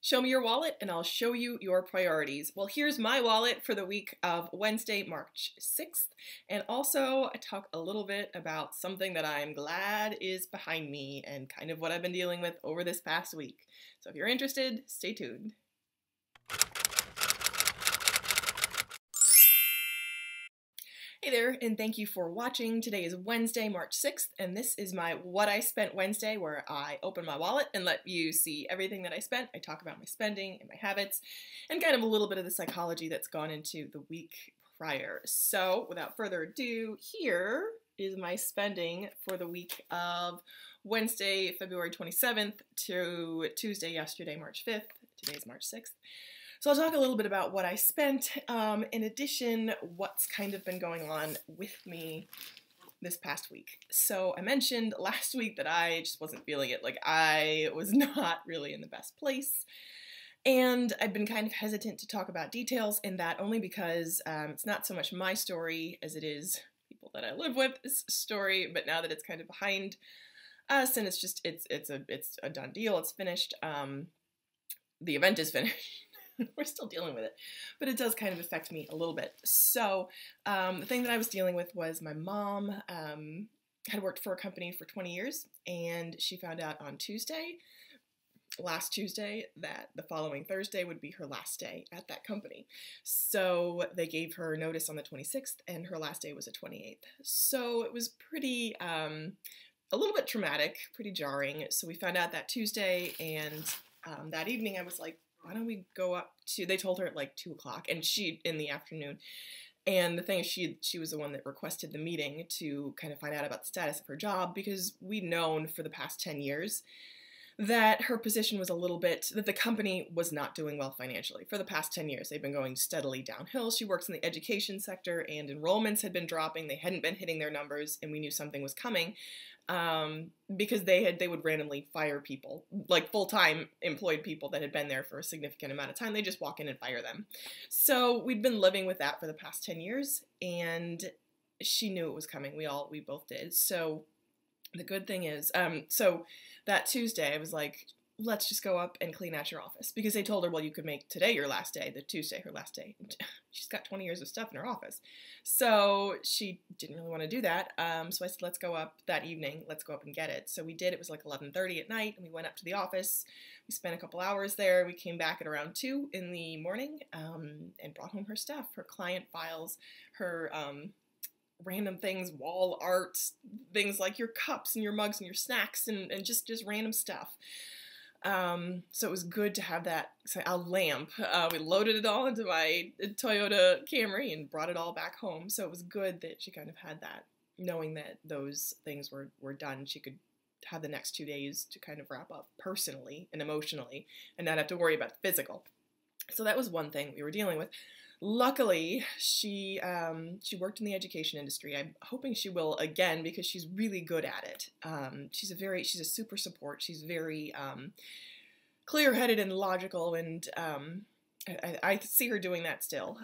Show me your wallet and I'll show you your priorities. Well, here's my wallet for the week of Wednesday, March 6th. And also, I talk a little bit about something that I'm glad is behind me and kind of what I've been dealing with over this past week. So if you're interested, stay tuned. Hey there, and thank you for watching. Today is Wednesday, March 6th, and this is my What I Spent Wednesday, where I open my wallet and let you see everything that I spent. I talk about my spending and my habits, and kind of a little bit of the psychology that's gone into the week prior. So, without further ado, here is my spending for the week of Wednesday, February 27th to Tuesday, yesterday, March 5th. Today's March 6th. So I'll talk a little bit about what I spent. In addition, what's kind of been going on with me this past week. So I mentioned last week that I just wasn't feeling it. Like I was not really in the best place. And I've been kind of hesitant to talk about details in that only because it's not so much my story as it is people that I live with's story. But now that it's kind of behind us and it's a done deal, it's finished. The event is finished. We're still dealing with it, but it does kind of affect me a little bit. So the thing that I was dealing with was my mom had worked for a company for 20 years, and she found out on last Tuesday, that the following Thursday would be her last day at that company. So they gave her notice on the 26th, and her last day was the 28th. So it was pretty, a little bit traumatic, pretty jarring. So we found out that Tuesday, and that evening I was like, why don't we go up to, they told her at like 2 o'clock, and she, in the afternoon. And the thing is, she was the one that requested the meeting to kind of find out about the status of her job, because we'd known for the past 10 years that her position was a little bit, that the company was not doing well financially. For the past 10 years, they've been going steadily downhill. She works in the education sector, and enrollments had been dropping. They hadn't been hitting their numbers, and we knew something was coming. Because they would randomly fire people, like full-time employed people that had been there for a significant amount of time. They just walk in and fire them. So we'd been living with that for the past 10 years, and she knew it was coming. We both did. So the good thing is, so that Tuesday I was like, let's just go up and clean out your office, because they told her, well, you could make today your last day, the Tuesday her last day. She's got 20 years of stuff in her office. So she didn't really want to do that. So I said, let's go up that evening. Let's go up and get it. So we did. It was like 11:30 at night, and we went up to the office. We spent a couple hours there. We came back at around 2 in the morning and brought home her stuff, her client files, her random things, wall art, things like your cups and your mugs and your snacks and just random stuff. So it was good to have that, a lamp. We loaded it all into my Toyota Camry and brought it all back home. So it was good that she kind of had that, knowing that those things were done. She could have the next 2 days to kind of wrap up personally and emotionally and not have to worry about the physical. So that was one thing we were dealing with. Luckily, she worked in the education industry. I'm hoping she will again, because she's really good at it. She's a super support. She's very clear-headed and logical, and I see her doing that still.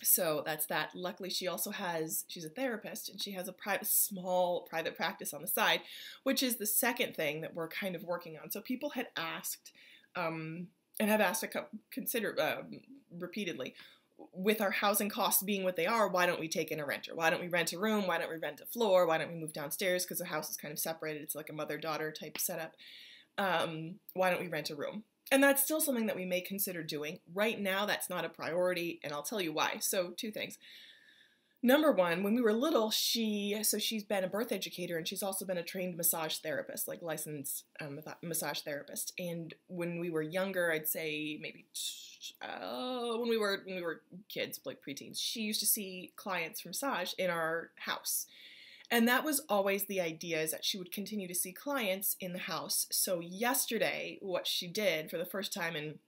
So that's that. Luckily, she's a therapist, and she has a small private practice on the side, which is the second thing that we're kind of working on. So people had asked, and have asked repeatedly, with our housing costs being what they are, why don't we take in a renter? Why don't we rent a room? Why don't we rent a floor? Why don't we move downstairs? Because the house is kind of separated. It's like a mother-daughter type setup. Why don't we rent a room? And that's still something that we may consider doing. Right now, that's not a priority, and I'll tell you why. So 2 things. Number one, when we were little, she's been a birth educator, and she's also been a trained massage therapist, like licensed massage therapist. And when we were younger, I'd say maybe when we were kids, like preteens, she used to see clients for massage in our house. And that was always the idea, is that she would continue to see clients in the house. So yesterday, what she did for the first time in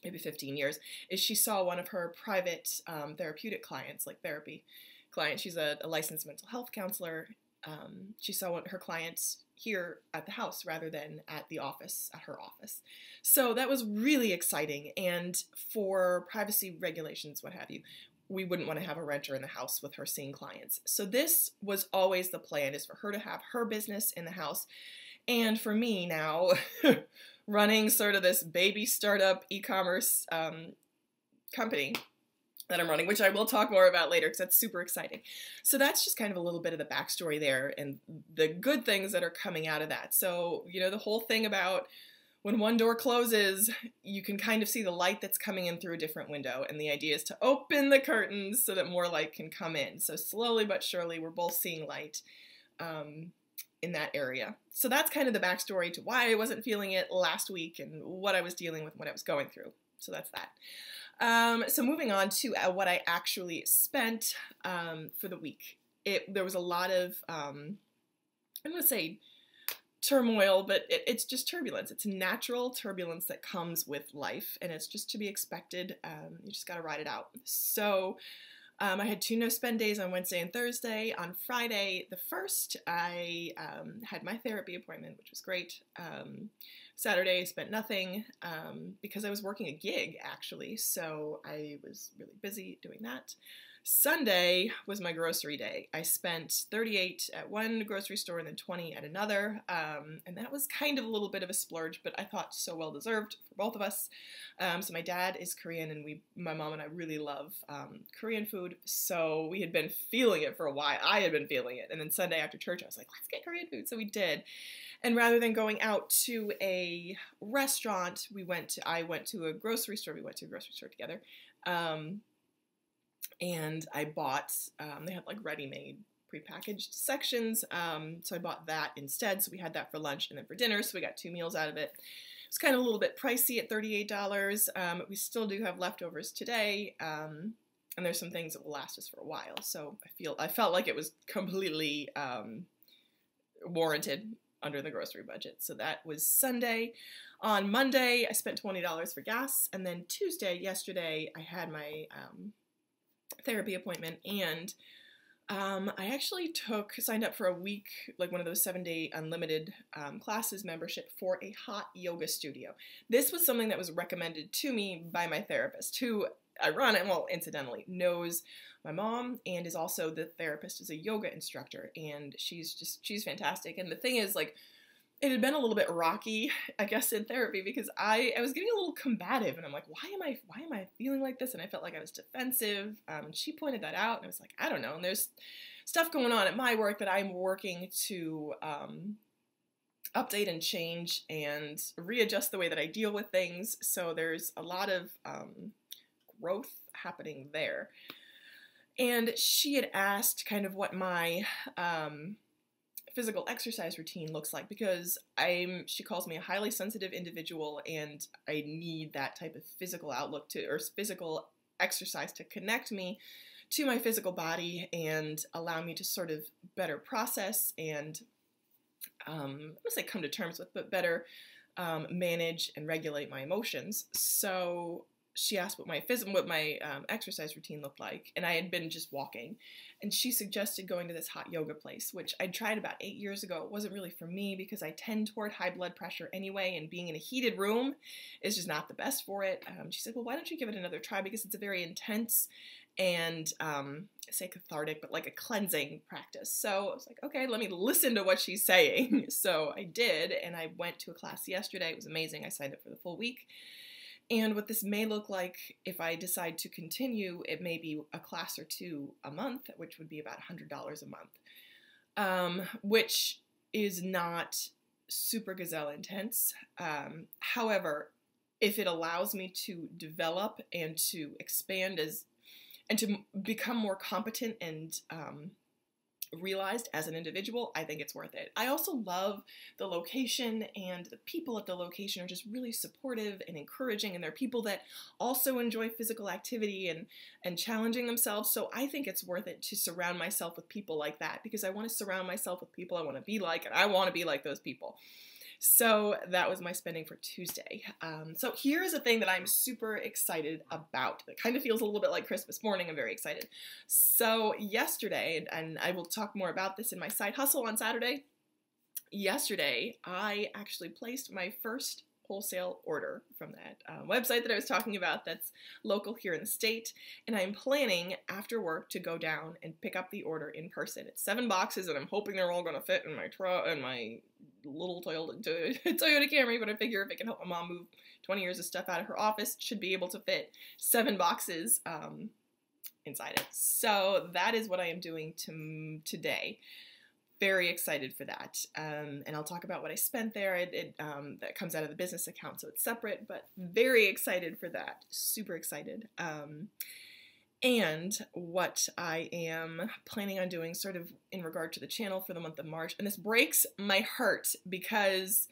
maybe 15 years, is she saw one of her private therapeutic clients, like therapy clients. She's a licensed mental health counselor. She saw her clients here at the house rather than at the office, at her office. So that was really exciting. And for privacy regulations, what have you, we wouldn't want to have a renter in the house with her seeing clients. So this was always the plan, is for her to have her business in the house. And for me now, running sort of this baby startup e-commerce company that I'm running, which I will talk more about later because that's super exciting. So that's just kind of a little bit of the backstory there and the good things that are coming out of that. So, you know, the whole thing about when one door closes, you can kind of see the light that's coming in through a different window. And the idea is to open the curtains so that more light can come in. So slowly but surely, we're both seeing light in that area. So that's kind of the backstory to why I wasn't feeling it last week and what I was dealing with, what I was going through. So that's that. So moving on to what I actually spent for the week. There was a lot of, I'm going to say turmoil, but it's just turbulence. It's natural turbulence that comes with life, and it's just to be expected. You just got to ride it out. So I had 2 no-spend days on Wednesday and Thursday. On Friday, the 1st, I had my therapy appointment, which was great. Saturday, I spent nothing because I was working a gig, actually, so I was really busy doing that. Sunday was my grocery day. I spent $38 at one grocery store and then $20 at another, and that was kind of a little bit of a splurge, but I thought so well deserved for both of us. So my dad is Korean, and my mom and I really love Korean food, so we had been feeling it for a while. I had been feeling it, and then Sunday after church, I was like, let's get Korean food, so we did. And rather than going out to a restaurant, I went to a grocery store. We went to a grocery store together. And I bought, they had like ready-made prepackaged sections, so I bought that instead. So we had that for lunch and then for dinner, so we got 2 meals out of it. It's kind of a little bit pricey at $38. We still do have leftovers today, and there's some things that will last us for a while. So I felt like it was completely warranted under the grocery budget. So that was Sunday. On Monday, I spent $20 for gas, and then Tuesday, yesterday, I had my therapy appointment, and I actually signed up for a week, like one of those 7-day unlimited classes membership for a hot yoga studio. This was something that was recommended to me by my therapist, who, incidentally, knows my mom and is also the therapist, is a yoga instructor, and she's fantastic. And the thing is, like, it had been a little bit rocky, I guess, in therapy because I was getting a little combative, and I'm like, why am I feeling like this? And I felt like I was defensive. And she pointed that out, and I was like, I don't know. And there's stuff going on at my work that I'm working to update and change and readjust the way that I deal with things. So there's a lot of growth happening there. And she had asked kind of what my physical exercise routine looks like, because she calls me a highly sensitive individual, and I need that type of physical outlook or physical exercise to connect me to my physical body and allow me to sort of better process and I'm going to say come to terms with, but better manage and regulate my emotions. So she asked what my exercise routine looked like, and I had been just walking, and she suggested going to this hot yoga place, which I tried about 8 years ago. It wasn't really for me because I tend toward high blood pressure anyway, and being in a heated room is just not the best for it. She said, well, why don't you give it another try, because it's a very intense and I say cathartic, but like a cleansing practice. So I was like, okay, let me listen to what she's saying. So I did, and I went to a class yesterday. It was amazing. I signed up for the full week. And what this may look like if I decide to continue, it may be a class or 2 a month, which would be about $100 a month, which is not super gazelle intense. However, if it allows me to develop and to expand and to become more competent and realized as an individual, I think it's worth it. I also love the location, and the people at the location are just really supportive and encouraging, and they're people that also enjoy physical activity and challenging themselves. So I think it's worth it to surround myself with people like that, because I want to surround myself with people I want to be like, and I want to be like those people. So that was my spending for Tuesday. So here's a thing that I'm super excited about. It kind of feels a little bit like Christmas morning. I'm very excited. So yesterday, and I will talk more about this in my side hustle on Saturday, yesterday I actually placed my first wholesale order from that website that I was talking about that's local here in the state, and I'm planning after work to go down and pick up the order in person. It's 7 boxes, and I'm hoping they're all going to fit in my little Toyota Camry, but I figure if it can help my mom move 20 years of stuff out of her office, it should be able to fit 7 boxes inside it. So that is what I am doing today. Very excited for that, and I'll talk about what I spent there. That comes out of the business account, so it's separate, but very excited for that. Super excited. And what I am planning on doing sort of in regard to the channel for the month of March, and this breaks my heart because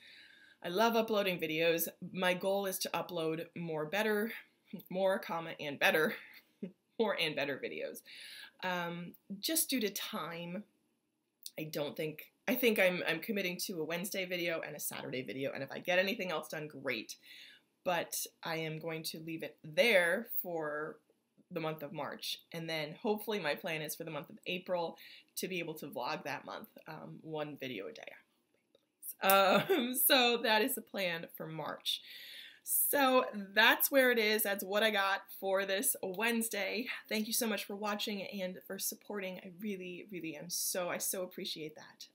I love uploading videos. My goal is to upload more and better videos. Just due to time, I think I'm committing to a Wednesday video and a Saturday video, and if I get anything else done, great. But I am going to leave it there for the month of March, and then hopefully my plan is for the month of April to be able to vlog that month, 1 video a day. So that is the plan for March. So that's where it is. That's what I got for this Wednesday. Thank you so much for watching and for supporting. I really, really am I so appreciate that.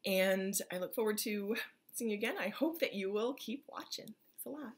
And I look forward to seeing you again. I hope that you will keep watching. Thanks a lot.